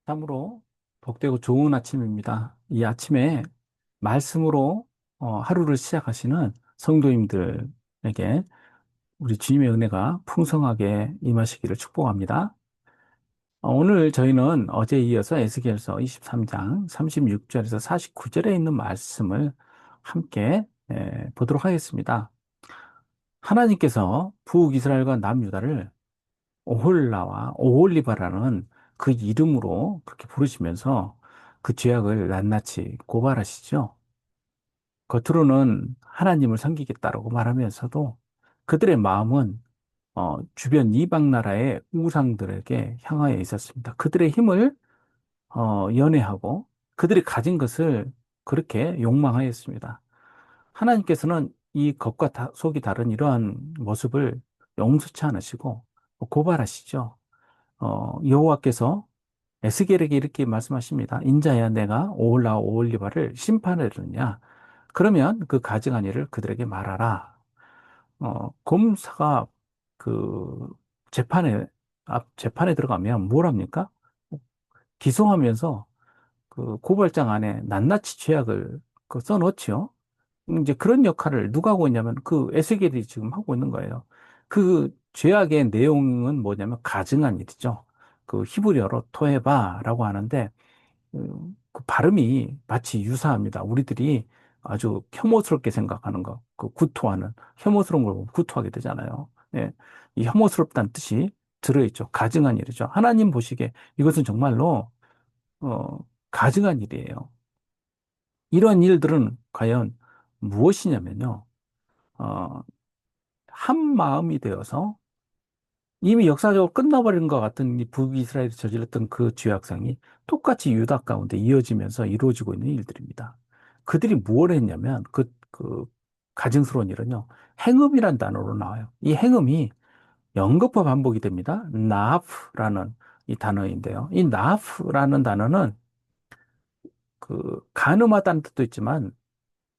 참으로 복되고 좋은 아침입니다. 이 아침에 말씀으로 하루를 시작하시는 성도님들에게 우리 주님의 은혜가 풍성하게 임하시기를 축복합니다. 오늘 저희는 어제에 이어서 에스겔서 23장 36절에서 49절에 있는 말씀을 함께 보도록 하겠습니다. 하나님께서 북이스라엘과 남유다를 오홀라와 오홀리바라는 그 이름으로 그렇게 부르시면서 그 죄악을 낱낱이 고발하시죠. 겉으로는 하나님을 섬기겠다라고 말하면서도 그들의 마음은 주변 이방 나라의 우상들에게 향하여 있었습니다. 그들의 힘을 연애하고 그들이 가진 것을 그렇게 욕망하였습니다. 하나님께서는 이 겉과 속이 다른 이러한 모습을 용서치 않으시고 고발하시죠. 여호와께서 에스겔에게 이렇게 말씀하십니다. 인자야 내가 오홀라 오홀리바를 심판하느냐? 그러면 그 가증한 일을 그들에게 말하라. 검사가 그 재판에 재판에 들어가면 뭘 합니까? 기소하면서 그 고발장 안에 낱낱이 죄악을 써넣지요. 이제 그런 역할을 누가 하고 있냐면 그 에스겔이 지금 하고 있는 거예요. 그 죄악의 내용은 뭐냐면 가증한 일이죠. 그 히브리어로 토해바라고 하는데 그 발음이 마치 유사합니다. 우리들이 아주 혐오스럽게 생각하는 거, 그 구토하는 혐오스러운 걸 보면 구토하게 되잖아요. 예, 이 혐오스럽다는 뜻이 들어있죠. 가증한 일이죠. 하나님 보시기에 이것은 정말로 어, 가증한 일이에요. 이런 일들은 과연 무엇이냐면요. 어, 한 마음이 되어서 이미 역사적으로 끝나버린 것 같은 이 북이스라엘이 저질렀던 그 죄악상이 똑같이 유다 가운데 이어지면서 이루어지고 있는 일들입니다. 그들이 뭘 했냐면 그 가증스러운 일은요. 행음이란 단어로 나와요. 이 행음이 연거푸 반복이 됩니다. 나프라는 이 단어인데요. 이 나프라는 단어는 그 간음하다는 뜻도 있지만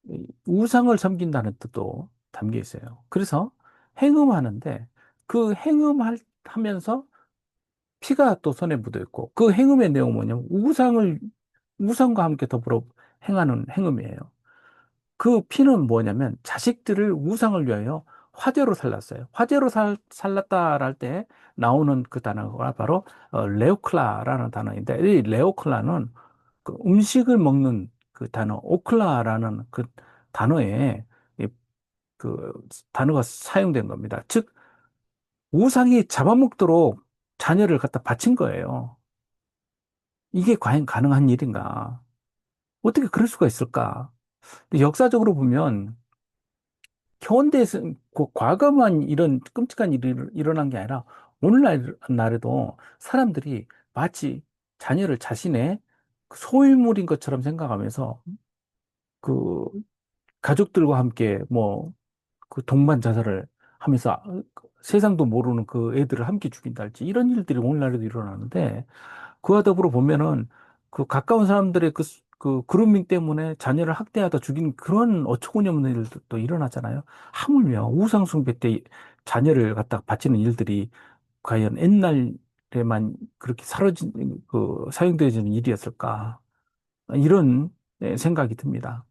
이 우상을 섬긴다는 뜻도 담겨 있어요. 그래서 행음하는데 그 행음하면서 피가 또 손에 묻어 있고 그 행음의 내용은 뭐냐면 우상과 함께 더불어 행하는 행음이에요. 그 피는 뭐냐면 자식들을 우상을 위하여 화제로 살랐어요. 화제로 살랐다랄 때 나오는 그 단어가 바로 레오클라라는 단어인데 이 레오클라는 그 음식을 먹는 그 단어 오클라라는 그 단어에 이- 그 단어가 사용된 겁니다. 즉 우상이 잡아먹도록 자녀를 갖다 바친 거예요. 이게 과연 가능한 일인가? 어떻게 그럴 수가 있을까? 근데 역사적으로 보면 현대에서 과거만 이런 끔찍한 일이 일어난 게 아니라 오늘날에도 사람들이 마치 자녀를 자신의 그 소유물인 것처럼 생각하면서 그 가족들과 함께 뭐 그 동반 자살을 하면서 세상도 모르는 그 애들을 함께 죽인다 할지 이런 일들이 오늘날에도 일어나는데 그와 더불어 보면은 그 가까운 사람들의 그 그루밍 때문에 자녀를 학대하다 죽이는 그런 어처구니 없는 일도 일어나잖아요. 하물며 우상숭배 때 자녀를 갖다 바치는 일들이 과연 옛날에만 그렇게 사라진 사용되어지는 일이었을까? 이런 생각이 듭니다.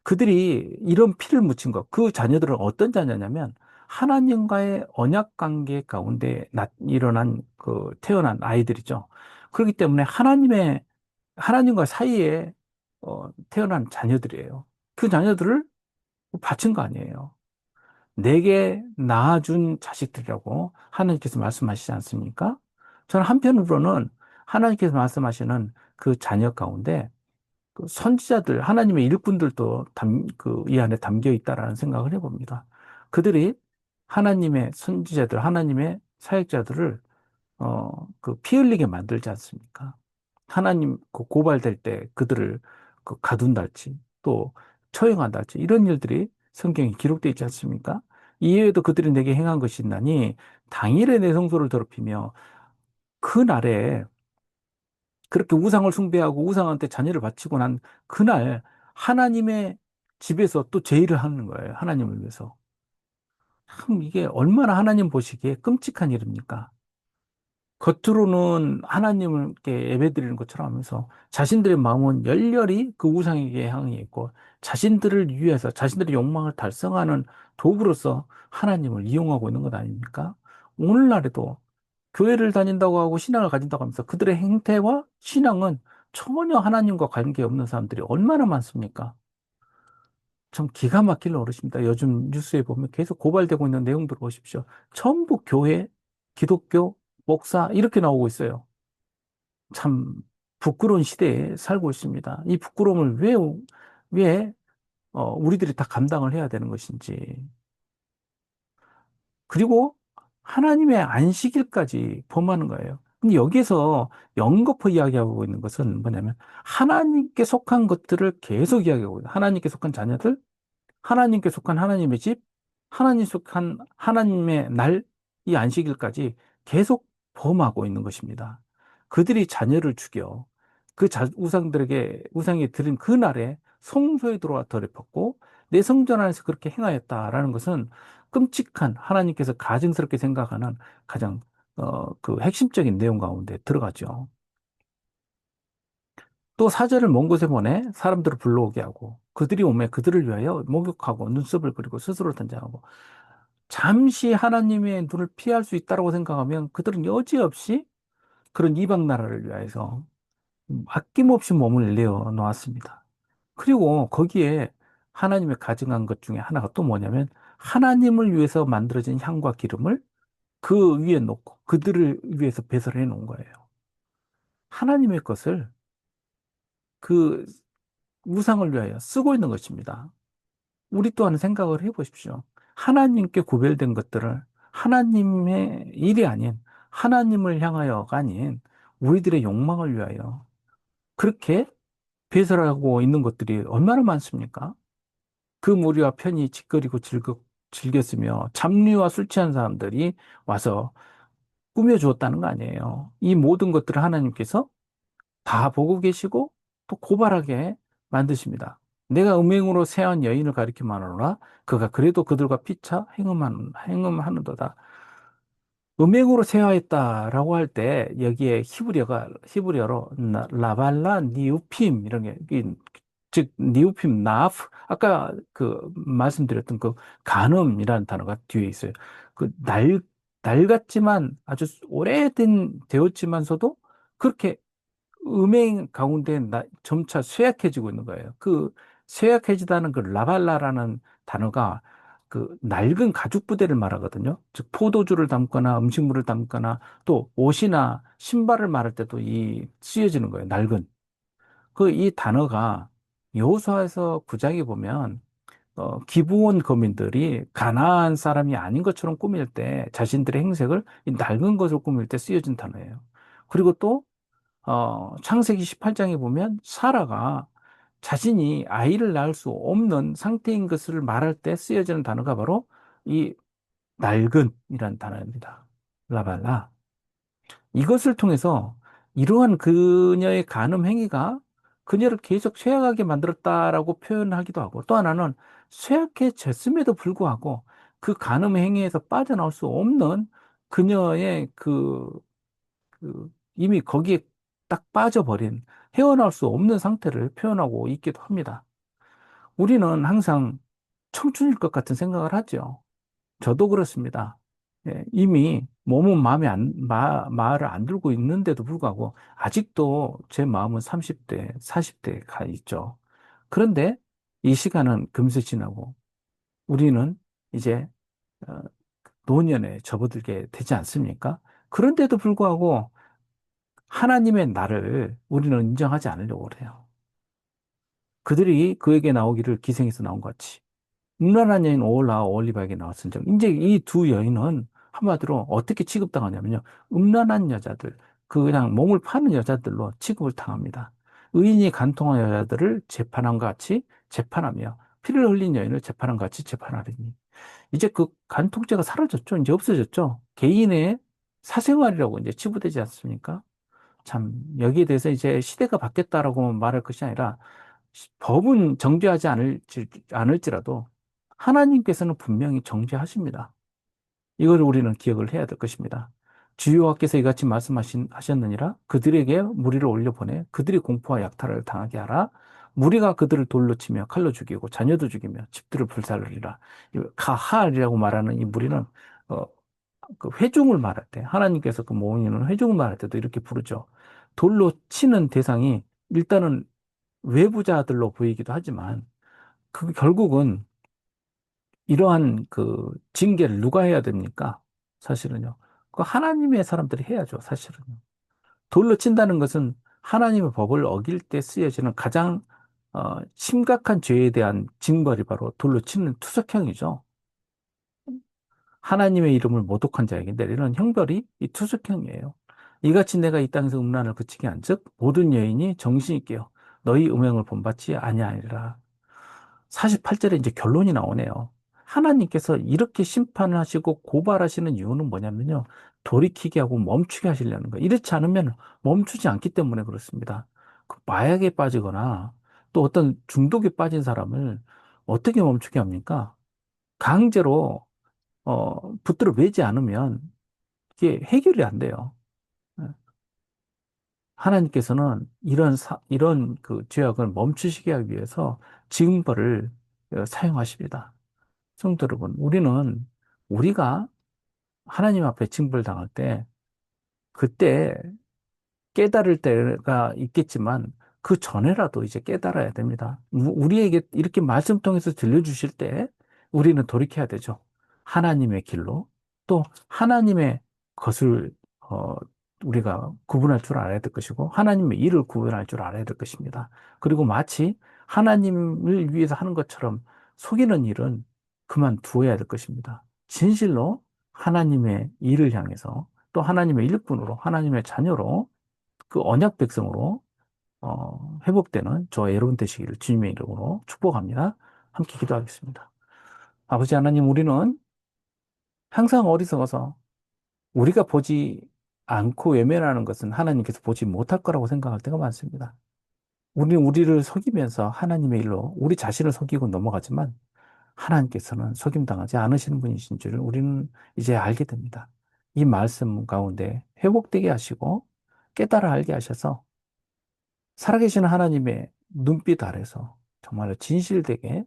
그들이 이런 피를 묻힌 것, 그 자녀들은 어떤 자녀냐면 하나님과의 언약 관계 가운데 일어난 태어난 아이들이죠. 그렇기 때문에 하나님과 사이에 태어난 자녀들이에요. 그 자녀들을 바친 거 아니에요. 내게 낳아준 자식들이라고 하나님께서 말씀하시지 않습니까? 저는 한편으로는 하나님께서 말씀하시는 그 자녀 가운데 그 선지자들, 하나님의 일꾼들도 이 안에 담겨 있다라는 생각을 해봅니다. 그들이 하나님의 선지자들, 하나님의 사역자들을, 피 흘리게 만들지 않습니까? 하나님 고발될 때 그들을 가둔달지, 또 처형한달지, 이런 일들이 성경에 기록되어 있지 않습니까? 이외에도 그들이 내게 행한 것이 있나니, 당일에 내 성소를 더럽히며, 그 날에 그렇게 우상을 숭배하고 우상한테 자녀를 바치고 난 그날 하나님의 집에서 또 제의를 하는 거예요. 하나님을 위해서. 참 이게 얼마나 하나님 보시기에 끔찍한 일입니까? 겉으로는 하나님을 이렇게 예배드리는 것처럼 하면서 자신들의 마음은 열렬히 그 우상에게 향해 있고 자신들을 위해서 자신들의 욕망을 달성하는 도구로서 하나님을 이용하고 있는 것 아닙니까? 오늘날에도 교회를 다닌다고 하고 신앙을 가진다고 하면서 그들의 행태와 신앙은 전혀 하나님과 관계없는 사람들이 얼마나 많습니까? 참 기가 막힐 노릇입니다. 요즘 뉴스에 보면 계속 고발되고 있는 내용들 보십시오. 전부 교회, 기독교, 목사 이렇게 나오고 있어요. 참 부끄러운 시대에 살고 있습니다. 이 부끄러움을 왜 우리들이 다 감당을 해야 되는 것인지. 그리고 하나님의 안식일까지 범하는 거예요. 근데 여기에서 연거푸 이야기하고 있는 것은 뭐냐면 하나님께 속한 것들을 계속 이야기하고 있어요. 하나님께 속한 자녀들, 하나님께 속한 하나님의 집, 하나님 속한 하나님의 날, 이 안식일까지 계속 범하고 있는 것입니다. 그들이 자녀를 죽여 우상에 드린 그 날에 성소에 들어와 더럽혔고 내 성전 안에서 그렇게 행하였다라는 것은 끔찍한 하나님께서 가증스럽게 생각하는 가장 그 핵심적인 내용 가운데 들어가죠. 또 사제를 먼 곳에 보내 사람들을 불러오게 하고 그들이 오매 그들을 위하여 목욕하고 눈썹을 그리고 스스로 단장하고 잠시 하나님의 눈을 피할 수 있다고 생각하면 그들은 여지없이 그런 이방 나라를 위해서 아낌없이 몸을 내어 놓았습니다. 그리고 거기에 하나님의 가증한 것 중에 하나가 또 뭐냐면 하나님을 위해서 만들어진 향과 기름을 그 위에 놓고 그들을 위해서 배설해 놓은 거예요. 하나님의 것을 그 우상을 위하여 쓰고 있는 것입니다. 우리 또한 생각을 해 보십시오. 하나님께 구별된 것들을 하나님의 일이 아닌 하나님을 향하여가 아닌 우리들의 욕망을 위하여 그렇게 배설하고 있는 것들이 얼마나 많습니까? 그 무리와 편히 짓거리고 즐겼으며 잡류와 술 취한 사람들이 와서 꾸며주었다는 거 아니에요. 이 모든 것들을 하나님께서 다 보고 계시고 또 고발하게 만드십니다. 내가 음행으로 세한 여인을 가리켜 말하노라 그가 그래도 그들과 피차 행음하는도다. 음행으로 세하였다라고 할 때 여기에 히브리어로 라발라 니우핌 이런 게 즉 니우핌 나프 아까 그 말씀드렸던 그 간음이라는 단어가 뒤에 있어요. 그 날 같지만 아주 오래된 되었지만서도 그렇게 음행 가운데 점차 쇠약해지고 있는 거예요. 그 쇠약해지다는 그 라발라라는 단어가 그 낡은 가죽 부대를 말하거든요. 즉 포도주를 담거나 음식물을 담거나 또 옷이나 신발을 말할 때도 이 쓰여지는 거예요. 낡은. 그 이 단어가 여호수아에서 9장에 보면 기브온 거민들이 가나안 사람이 아닌 것처럼 꾸밀 때 자신들의 행색을 이 낡은 것을 꾸밀 때 쓰여진 단어예요. 그리고 또 창세기 18장에 보면 사라가 자신이 아이를 낳을 수 없는 상태인 것을 말할 때 쓰여지는 단어가 바로 이 낡은이라는 단어입니다. 라발라. 이것을 통해서 이러한 그녀의 간음 행위가 그녀를 계속 쇠약하게 만들었다라고 표현하기도 하고 또 하나는 쇠약해졌음에도 불구하고 그 간음 행위에서 빠져나올 수 없는 그녀의 이미 거기에 딱 빠져버린 헤어나올 수 없는 상태를 표현하고 있기도 합니다. 우리는 항상 청춘일 것 같은 생각을 하죠. 저도 그렇습니다. 예, 이미 몸은 마음을 안 들고 있는데도 불구하고 아직도 제 마음은 30대, 40대에 가 있죠. 그런데 이 시간은 금세 지나고 우리는 이제 어, 노년에 접어들게 되지 않습니까? 그런데도 불구하고 하나님의 나를 우리는 인정하지 않으려고 그래요. 그들이 그에게 나오기를 기생에서 나온 것 같이. 음란한 여인 오홀라 올리바에게 나왔은 적. 이제 이 두 여인은 한마디로 어떻게 취급당하냐면요. 음란한 여자들, 그냥 몸을 파는 여자들로 취급을 당합니다. 의인이 간통한 여자들을 재판한 것 같이 재판하며 피를 흘린 여인을 재판한 것 같이 재판하리니. 이제 그 간통죄가 사라졌죠. 이제 없어졌죠. 개인의 사생활이라고 이제 치부되지 않습니까? 참, 여기에 대해서 이제 시대가 바뀌었다라고 말할 것이 아니라 법은 정죄하지 않을지라도 하나님께서는 분명히 정죄하십니다. 이걸 우리는 기억을 해야 될 것입니다. 주여와께서 이같이 말씀하셨느니라. 그들에게 무리를 올려보내 그들이 공포와 약탈을 당하게 하라. 무리가 그들을 돌로 치며 칼로 죽이고 자녀도 죽이며 집들을 불살르리라. 이 가할이라고 말하는 이 무리는 어, 그 회중을 말할 때 하나님께서 그 모이는 회중을 말할 때도 이렇게 부르죠. 돌로 치는 대상이 일단은 외부자들로 보이기도 하지만 그 결국은 이러한 그 징계를 누가 해야 됩니까? 사실은요. 그 하나님의 사람들이 해야죠, 사실은요. 돌로 친다는 것은 하나님의 법을 어길 때 쓰여지는 가장 심각한 죄에 대한 징벌이 바로 돌로 치는 투석형이죠. 하나님의 이름을 모독한 자에게 내리는 형벌이 이 투석형이에요. 이같이 내가 이 땅에서 음란을 그치게 한즉 모든 여인이 정신이 깨어 너희 음행을 본받지 아니하리라. 48절에 이제 결론이 나오네요. 하나님께서 이렇게 심판을 하시고 고발하시는 이유는 뭐냐면요. 돌이키게 하고 멈추게 하시려는 거예요. 이렇지 않으면 멈추지 않기 때문에 그렇습니다. 그 마약에 빠지거나 또 어떤 중독에 빠진 사람을 어떻게 멈추게 합니까? 강제로 붙들어 매지 않으면 이게 해결이 안 돼요. 예. 하나님께서는 이런 그 죄악을 멈추시게 하기 위해서 징벌을 사용하십니다. 성도 여러분, 우리가 하나님 앞에 징벌당할 때, 그때 깨달을 때가 있겠지만, 그 전에라도 이제 깨달아야 됩니다. 우리에게 이렇게 말씀 통해서 들려주실 때, 우리는 돌이켜야 되죠. 하나님의 길로. 또, 하나님의 것을, 우리가 구분할 줄 알아야 될 것이고, 하나님의 일을 구분할 줄 알아야 될 것입니다. 그리고 마치 하나님을 위해서 하는 것처럼 속이는 일은 그만두어야 될 것입니다. 진실로 하나님의 일을 향해서 또 하나님의 일꾼으로 하나님의 자녀로 그 언약 백성으로 회복되는 저와 여러분 되시기를 주님의 이름으로 축복합니다. 함께 기도하겠습니다. 아버지 하나님, 우리는 항상 어리석어서 우리가 보지 않고 외면하는 것은 하나님께서 보지 못할 거라고 생각할 때가 많습니다. 우리는 우리를 속이면서 하나님의 일로 우리 자신을 속이고 넘어가지만 하나님께서는 속임당하지 않으시는 분이신 줄을 우리는 이제 알게 됩니다. 이 말씀 가운데 회복되게 하시고 깨달아 알게 하셔서 살아계신 하나님의 눈빛 아래서 정말로 진실되게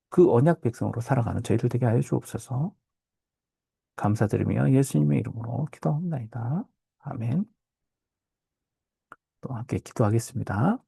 그 언약 백성으로 살아가는 저희들 되게 하여 주옵소서. 감사드리며 예수님의 이름으로 기도합니다. 아멘. 또 함께 기도하겠습니다.